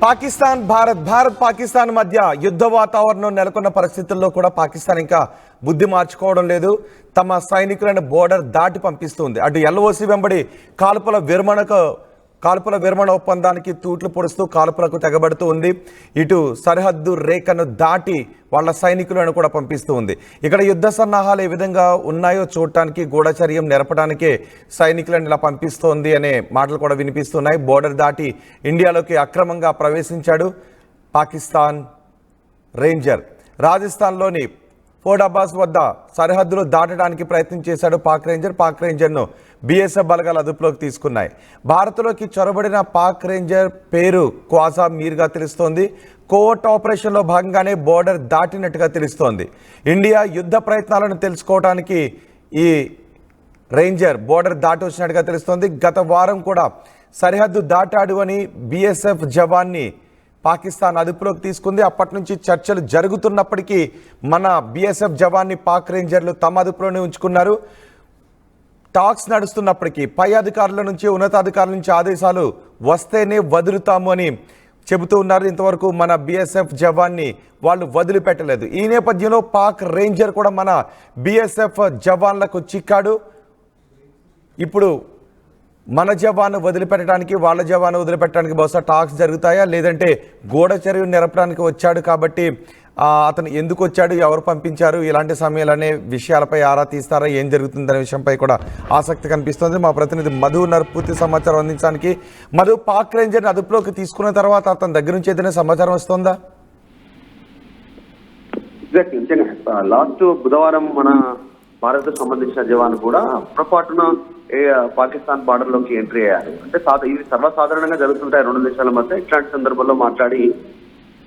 భారత్ పాకిస్తాన్ మధ్య యుద్ధ వాతావరణం నెలకొన్న పరిస్థితుల్లో కూడా పాకిస్తాన్ ఇంకా బుద్ధి మార్చుకోవడం లేదు. తమ సైనికులను బోర్డర్ దాటి పంపిస్తుంది. అటు ఎల్ఓసి వెంబడి కాల్పుల విరమణ ఒప్పందానికి తూట్లు పొడుస్తూ కాల్పులకు తెగబడుతూ ఉంది. ఇటు సరిహద్దు రేఖను దాటి వాళ్ళ సైనికులను కూడా పంపిస్తూ ఉంది. ఇక్కడ యుద్ధ సన్నాహాలు ఏ విధంగా ఉన్నాయో చూడటానికి, గూఢచర్యం నెరపడానికే సైనికులను ఇలా పంపిస్తోంది అనే మాటలు కూడా వినిపిస్తున్నాయి. బోర్డర్ దాటి ఇండియాలోకి అక్రమంగా ప్రవేశించాడు పాకిస్తాన్ రేంజర్. రాజస్థాన్లోని ఫోర్ట్ అబ్బాస్ వద్ద సరిహద్దులు దాటడానికి ప్రయత్నం చేశాడు పాక్ రేంజర్ను బీఎస్ఎఫ్ బలగాలు అదుపులోకి తీసుకున్నాయి. భారత్లోకి చొరబడిన పాక్ రేంజర్ పేరు క్వాజా మీర్గా తెలుస్తోంది. కోవర్ట్ ఆపరేషన్లో భాగంగానే బోర్డర్ దాటినట్టుగా తెలుస్తోంది. ఇండియా యుద్ధ ప్రయత్నాలను తెలుసుకోవడానికి ఈ రేంజర్ బోర్డర్ దాటి వచ్చినట్టుగా తెలుస్తోంది. గత వారం కూడా సరిహద్దు దాటాడు అని బీఎస్ఎఫ్ జవాన్ని పాకిస్తాన్ అదుపులోకి తీసుకుంది. అప్పటి నుంచి చర్చలు జరుగుతున్నప్పటికీ మన బీఎస్ఎఫ్ జవాన్ని పాక్ రేంజర్లు తమ అదుపులోనే ఉంచుకున్నారు. టాక్స్ నడుస్తున్నప్పటికీ పై అధికారుల నుంచి, ఉన్నతాధికారుల నుంచి ఆదేశాలు వస్తేనే వదులుతాము అని చెబుతూ ఉన్నారు. ఇంతవరకు మన బీఎస్ఎఫ్ జవాన్ని వాళ్ళు వదిలిపెట్టలేదు. ఈ నేపథ్యంలో పాక్ రేంజర్ కూడా మన బీఎస్ఎఫ్ జవాన్లకు చిక్కాడు. ఇప్పుడు మన జవాను వదిలిపెట్టడానికి, వాళ్ళ జవాను వదిలిపెట్టడానికి బహుశా టాక్స్ జరుగుతాయా, లేదంటే గూఢచర్యం నెరపడానికి వచ్చాడు కాబట్టి అతను ఎందుకు వచ్చాడు, ఎవరు పంపించారు, ఇలాంటి సమయాలనే విషయాలపై ఆరా తీస్తారా, ఏం జరుగుతుందనే విషయంపై కూడా ఆసక్తి కనిపిస్తుంది. మా ప్రతినిధి మధు ఉన్నారు పూర్తి సమాచారం అందించడానికి. మధు, పాక్ రేంజర్ని అదుపులోకి తీసుకున్న తర్వాత అతని దగ్గర నుంచి ఏదైనా సమాచారం వస్తుందా? లాస్ట్ బుధవారం మన భారత్ సంబంధించిన జవాను కూడా పొరపాటున పాకిస్తాన్ బార్డర్ లోకి ఎంట్రీ అయ్యారు. అంటే ఇది సర్వసాధారణంగా జరుగుతుంటాయి రెండు దేశాల మధ్య. ఇట్లాంటి సందర్భంలో మాట్లాడి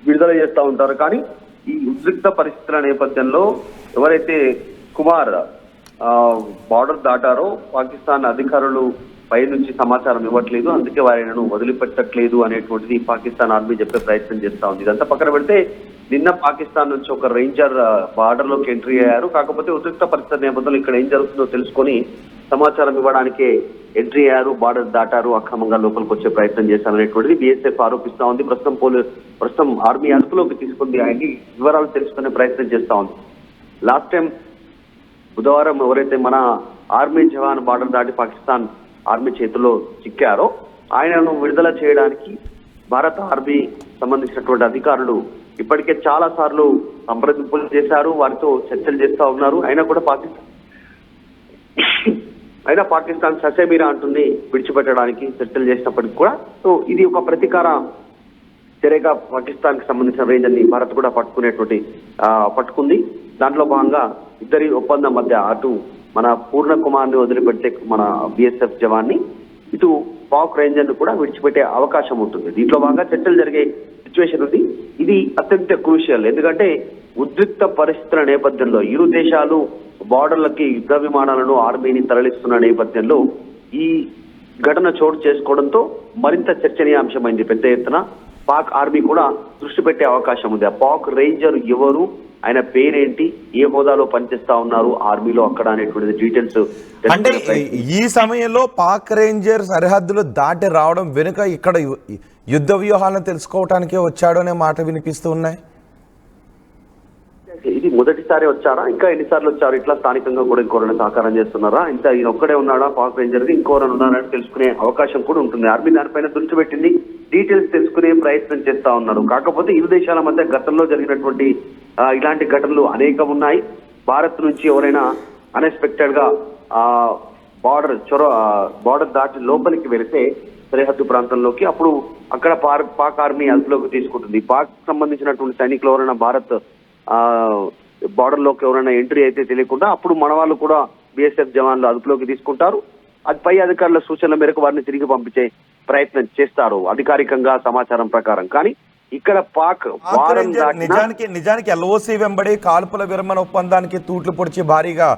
విడుదల చేస్తూ ఉంటారు. కానీ ఈ ఉద్రిక్త పరిస్థితుల నేపథ్యంలో ఎవరైతే కుమార్ బార్డర్ దాటారో పాకిస్తాన్ అధికారులు పై నుంచి సమాచారం ఇవ్వట్లేదు, అందుకే వారిని వదిలిపెట్టట్లేదు అనేటువంటిది పాకిస్తాన్ ఆర్మీ చెప్పే ప్రయత్నం చేస్తా ఉంది. ఇదంతా పక్కన పెడితే నిన్న పాకిస్తాన్ నుంచి ఒక రేంజర్ బార్డర్ లోకి ఎంట్రీ అయ్యారు. కాకపోతే ఉద్రిక్త పరిస్థితుల నేపథ్యంలో ఇక్కడ ఏం జరుగుతుందో తెలుసుకొని సమాచారం ఇవ్వడానికే ఎంట్రీ అయ్యారు, బార్డర్ దాటారు, అక్రమంగా లోపలికి వచ్చే ప్రయత్నం చేశారనేటువంటిది బీఎస్ఎఫ్ ఆరోపిస్తా ఉంది. ప్రస్తుతం ఆర్మీ అదుపులోకి తీసుకుంది. ఆయన్ని వివరాలు తెలుసుకునే ప్రయత్నం చేస్తా ఉంది. లాస్ట్ టైం బుధవారం ఎవరైతే మన ఆర్మీ జవాన్ బార్డర్ దాటి పాకిస్తాన్ ఆర్మీ చేతుల్లో చిక్కారో ఆయనను విడుదల చేయడానికి భారత ఆర్మీ సంబంధించినటువంటి అధికారులు ఇప్పటికే చాలా సార్లు సంప్రదింపులు చేశారు, వారితో చర్చలు చేస్తా ఉన్నారు. అయినా పాకిస్తాన్ ససేమిరా అంటుంది విడిచిపెట్టడానికి చర్చలు చేసినప్పటికీ కూడా. సో ఇది ఒక ప్రతీకార చర్యగా పాకిస్తాన్ కి సంబంధించిన రేంజర్ని భారత్ కూడా పట్టుకుంది. దాంట్లో భాగంగా ఇద్దరి ఒప్పందం మధ్య అటు మన పూర్ణ కుమార్ ని వదిలిపెడితే మన బీఎస్ఎఫ్ జవాన్ని, ఇటు పాక్ రేంజర్ ను కూడా విడిచిపెట్టే అవకాశం ఉంటుంది. దీంట్లో భాగంగా చర్చలు జరిగే సిచ్యువేషన్ ఉంది. ఇది అత్యంత క్రూషియల్. ఎందుకంటే ఉద్రిక్త పరిస్థితుల నేపథ్యంలో ఇరు దేశాలు బార్డర్లకి యుద్ధ విమానాలను, ఆర్మీని తరలిస్తున్న నేపథ్యంలో ఈ ఘటన చోటు చేసుకోవడంతో మరింత చర్చనీయాంశమైంది. పెద్ద ఎత్తున పాక్ ఆర్మీ కూడా దృష్టి పెట్టే అవకాశం ఉంది. ఆ పాక్ రేంజర్ ఎవరు, ఆయన పేరేంటి, ఏ హోదాలో పనిచేస్తా ఉన్నారు ఆర్మీలో అక్కడ అనేటువంటి డీటెయిల్స్. అంటే ఈ సమయంలో పాక్ రేంజర్ సరిహద్దులు దాటి రావడం వెనుక ఇక్కడ యుద్ధ వ్యూహాలను తెలుసుకోవటానికే వచ్చాడు అనే మాట వినిపిస్తూ ఉన్నాయి. ఇది మొదటిసారి వచ్చారా, ఇంకా ఎన్నిసార్లు వచ్చారు, ఇట్లా స్థానికంగా కూడా ఇంకోరైనా సహకారం చేస్తున్నారా, ఇంత ఈయన ఒక్కడే ఉన్నాడా పాక్ రేంజర్, ఇంకోరైనా ఉన్నారని తెలుసుకునే అవకాశం కూడా ఉంటుంది. ఆర్మీ దానిపైన దృష్టి పెట్టింది, డీటెయిల్స్ తెలుసుకునే ప్రయత్నం చేస్తా ఉన్నారు. కాకపోతే ఇరు దేశాల మధ్య గతంలో జరిగినటువంటి ఇలాంటి ఘటనలు అనేకం ఉన్నాయి. భారత్ నుంచి ఎవరైనా అన్ఎక్స్పెక్టెడ్ గా బార్డర్ దాటి లోపలికి వెళితే సరిహద్దు ప్రాంతంలోకి, అప్పుడు అక్కడ పాక్ ఆర్మీ అదుపులోకి తీసుకుంటుంది. పాక్ సంబంధించినటువంటి సైనికులు ఎవరైనా భారత్ బార్డర్ లోకి ఎవరైనా ఎంట్రీ అయితే తెలియకుండా అప్పుడు మన వాళ్ళు కూడా బీఎస్ఎఫ్ జవాన్లు అదుపులోకి తీసుకుంటారు. అది పై అధికారుల సూచనల మేరకు వారిని తిరిగి పంపించే ప్రయత్నం చేస్తారు అధికారికంగా సమాచారం ప్రకారం. కానీ ఇక్కడ పాక్ నిజానికి ఎల్ఓసి వెంబడి కాల్పుల విరమణ ఒప్పందానికి తూట్లు పొడిచి భారీగా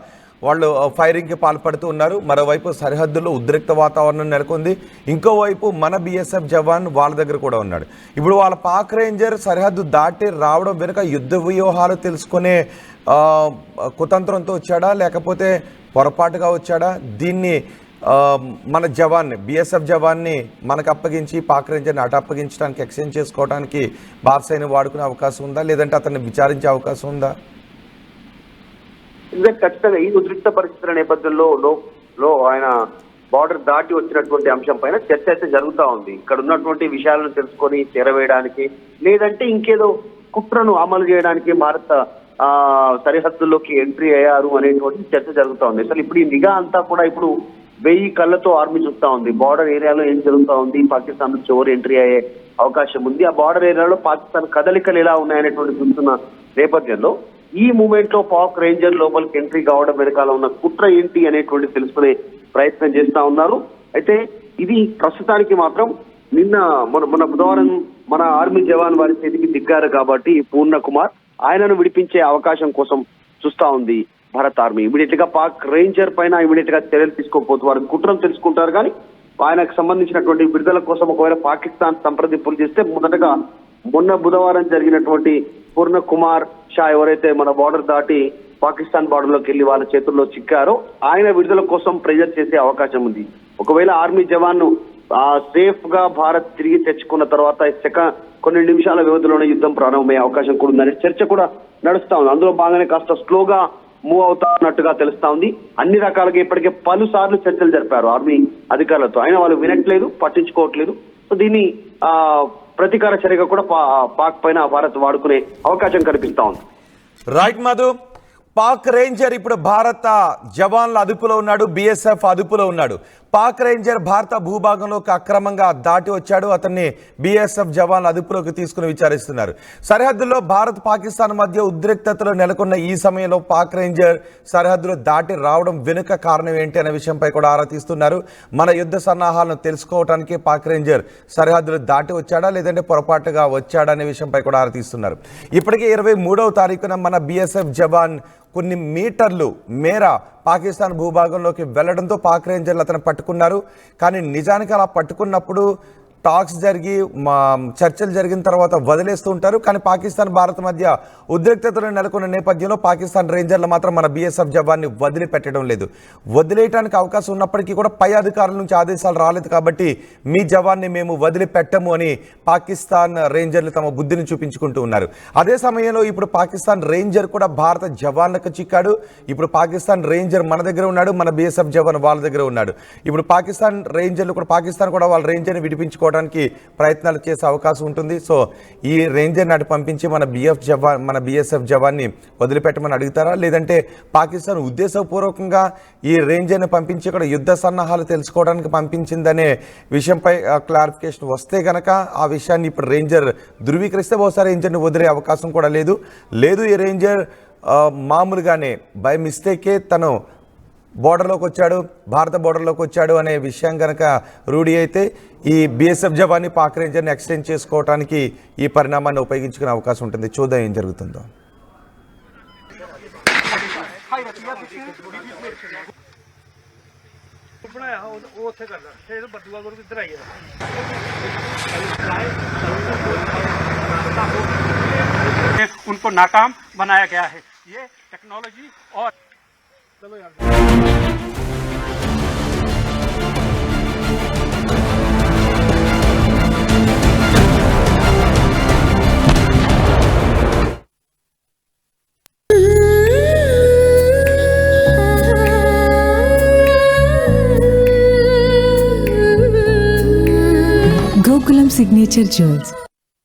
వాళ్ళు ఫైరింగ్కి పాల్పడుతూ ఉన్నారు. మరోవైపు సరిహద్దులో ఉద్రిక్త వాతావరణం నెలకొంది. ఇంకోవైపు మన బీఎస్ఎఫ్ జవాన్ వాళ్ళ దగ్గర కూడా ఉన్నాడు. ఇప్పుడు వాళ్ళ పాక్ రేంజర్ సరిహద్దు దాటి రావడం వెనుక యుద్ధ వ్యూహాలు తెలుసుకునే కుతంత్రంతో వచ్చాడా, లేకపోతే పొరపాటుగా వచ్చాడా, దీన్ని మన జవాన్ని బిఎస్ఎఫ్ జవాన్ని మనకు అప్పగించి పాక్ రేంజర్ని అటు అప్పగించడానికి ఎక్స్చేంజ్ చేసుకోవడానికి భారత సైన్యం వాడుకునే అవకాశం ఉందా, లేదంటే అతన్ని విచారించే అవకాశం ఉందా? ఖచ్చితంగా ఈ ఉద్రిక్త పరిస్థితుల నేపథ్యంలో ఆయన బార్డర్ దాటి వచ్చినటువంటి అంశం పైన చర్చ అయితే జరుగుతూ ఉంది. ఇక్కడ ఉన్నటువంటి విషయాలను తెలుసుకొని చేరవేయడానికి, లేదంటే ఇంకేదో కుట్రను అమలు చేయడానికి భారత సరిహద్దుల్లోకి ఎంట్రీ అయ్యారు అనేటువంటి చర్చ జరుగుతూ ఉంది. అసలు ఇప్పుడు ఈ నిఘా అంతా కూడా ఇప్పుడు 1000 కళ్ళతో ఆర్మీ చూస్తా ఉంది. బార్డర్ ఏరియాలో ఏం జరుగుతూ ఉంది, పాకిస్తాన్ నుంచి ఎవరు ఎంట్రీ అయ్యే అవకాశం ఉంది, ఆ బార్డర్ ఏరియాలో పాకిస్తాన్ కదలికలు ఎలా ఉన్నాయనేటువంటి చూస్తున్న నేపథ్యంలో ఈ మూమెంట్ లో పాక్ రేంజర్ లోపలికి ఎంట్రీ కావడం వెనకాల ఉన్న కుట్ర ఏంటి అనేటువంటి తెలుసుకునే ప్రయత్నం చేస్తా ఉన్నారు. అయితే ఇది ప్రస్తుతానికి మాత్రం మన బుధవారం మన ఆర్మీ జవాన్ వారి చేతికి దిగ్గారు కాబట్టి పూర్ణ కుమార్ ఆయనను విడిపించే అవకాశం కోసం చూస్తా ఉంది భారత ఆర్మీ. ఇమీడియట్ గా పాక్ రేంజర్ పైన ఇమీడియట్ గా చర్యలు తీసుకోకపోతే వారు కుట్రను తెలుసుకుంటారు. కానీ ఆయనకు సంబంధించినటువంటి విడుదల కోసం ఒకవేళ పాకిస్తాన్ సంప్రదింపులు చేస్తే మొన్న బుధవారం జరిగినటువంటి పూర్ణ కుమార్ షా ఎవరైతే మన బార్డర్ దాటి పాకిస్తాన్ బార్డర్ లోకి వెళ్లి వాళ్ళ చేతుల్లో చిక్కారో ఆయన విడుదల కోసం ప్రెజర్ చేసే అవకాశం ఉంది. ఒకవేళ ఆర్మీ జవాన్ ను సేఫ్ గా భారత్ తిరిగి తెచ్చుకున్న తర్వాత కొన్ని నిమిషాల వ్యవధిలోనే యుద్ధం ప్రారంభమయ్యే అవకాశం కూడా ఉందనే చర్చ కూడా నడుస్తా ఉంది. అందులో బాగానే కాస్త స్లోగా మూవ్ అవుతా ఉన్నట్టుగా తెలుస్తా ఉంది. అన్ని రకాలుగా ఇప్పటికే పలు సార్లు చర్చలు జరిపారు ఆర్మీ అధికారులతో, అయినా వాళ్ళు వినట్లేదు, పట్టించుకోవట్లేదు. సో దీన్ని ప్రతీకార చర్యగా కూడా పాక్ పైన భారత్ వాడుకునే అవకాశం కనిపిస్తా ఉంది. రైట్ మధు, పాక్ రేంజర్ ఇప్పుడు భారత జవాన్ల అదుపులో ఉన్నాడు, బిఎస్ఎఫ్ అదుపులో ఉన్నాడు. పాక్ రేంజర్ భారత భూభాగంలోకి అక్రమంగా దాటి వచ్చాడు. అతన్ని బిఎస్ఎఫ్ జవాన్ల అదుపులోకి తీసుకుని విచారిస్తున్నారు. సరిహద్దుల్లో భారత్ పాకిస్తాన్ మధ్య ఉద్రిక్తతలు నెలకొన్న ఈ సమయంలో పాక్ రేంజర్ సరిహద్దులో దాటి రావడం వెనుక కారణం ఏంటి అనే విషయంపై కూడా ఆరా తీస్తున్నారు. మన యుద్ధ సన్నాహాలను తెలుసుకోవడానికి పాక్ రేంజర్ సరిహద్దులు దాటి వచ్చాడా లేదంటే పొరపాటుగా వచ్చాడా అనే విషయంపై కూడా ఆరా తీస్తున్నారు. ఇప్పటికే 23వ తారీఖున మన బిఎస్ఎఫ్ జవాన్ కొన్ని మీటర్లు మేర పాకిస్తాన్ భూభాగంలోకి వెళ్లడంతో పాక్ రేంజర్లు అతను పట్టుకున్నారు. కానీ నిజానికి అలా పట్టుకున్నప్పుడు టాక్స్ జరిగి చర్చలు జరిగిన తర్వాత వదిలేస్తూ ఉంటారు. కానీ పాకిస్తాన్ భారత్ మధ్య ఉద్రిక్తతలు నెలకొన్న నేపథ్యంలో పాకిస్తాన్ రేంజర్లు మాత్రం మన బిఎస్ఎఫ్ జవాన్ని వదిలిపెట్టడం లేదు. వదిలేయడానికి అవకాశం ఉన్నప్పటికీ కూడా పై అధికారుల నుంచి ఆదేశాలు రాలేదు కాబట్టి మీ జవాన్ని మేము వదిలిపెట్టము అని పాకిస్తాన్ రేంజర్లు తమ బుద్ధిని చూపించుకుంటూ ఉన్నారు. అదే సమయంలో ఇప్పుడు పాకిస్తాన్ రేంజర్ కూడా భారత జవాన్లకు చిక్కాడు. ఇప్పుడు పాకిస్తాన్ రేంజర్ మన దగ్గర ఉన్నాడు, మన బిఎస్ఎఫ్ జవాన్ వాళ్ళ దగ్గర ఉన్నాడు. ఇప్పుడు పాకిస్తాన్ రేంజర్లు కూడా పాకిస్తాన్ కూడా వాళ్ళ రేంజర్ని విడిపించుకోవడానికి ప్రయత్నాలు చేసే అవకాశం ఉంటుంది. సో ఈ రేంజర్ని అటు పంపించి మన బిఎస్ఎఫ్ జవాన్ని వదిలిపెట్టమని అడుగుతారా, లేదంటే పాకిస్తాన్ ఉద్దేశపూర్వకంగా ఈ రేంజర్ని పంపించి ఇక్కడ యుద్ధ సన్నాహాలు తెలుసుకోవడానికి పంపించిందనే విషయంపై క్లారిఫికేషన్ వస్తే గనక ఆ విషయాన్ని ఇప్పుడు రేంజర్ ధృవీకరిస్తే బహుశా రేంజర్ని వదిలే అవకాశం కూడా లేదు. ఈ రేంజర్ మామూలుగానే బై మిస్టేకే తను బోర్డర్లోకి వచ్చాడు, భారత బోర్డర్లోకి వచ్చాడు అనే విషయం కనుక రూఢి అయితే ఈ బిఎస్ఎఫ్ జవాన్ని పాక్ రేంజర్ని ఎక్స్చేంజ్ చేసుకోవడానికి ఈ పరిణామాన్ని ఉపయోగించుకునే అవకాశం ఉంటుంది. చూద్దాం ఏం జరుగుతుందో. उनको नाकाम बनाया गया है। ये टेक्नोलॉजी और चलो यार Gokulam Signature Jewels,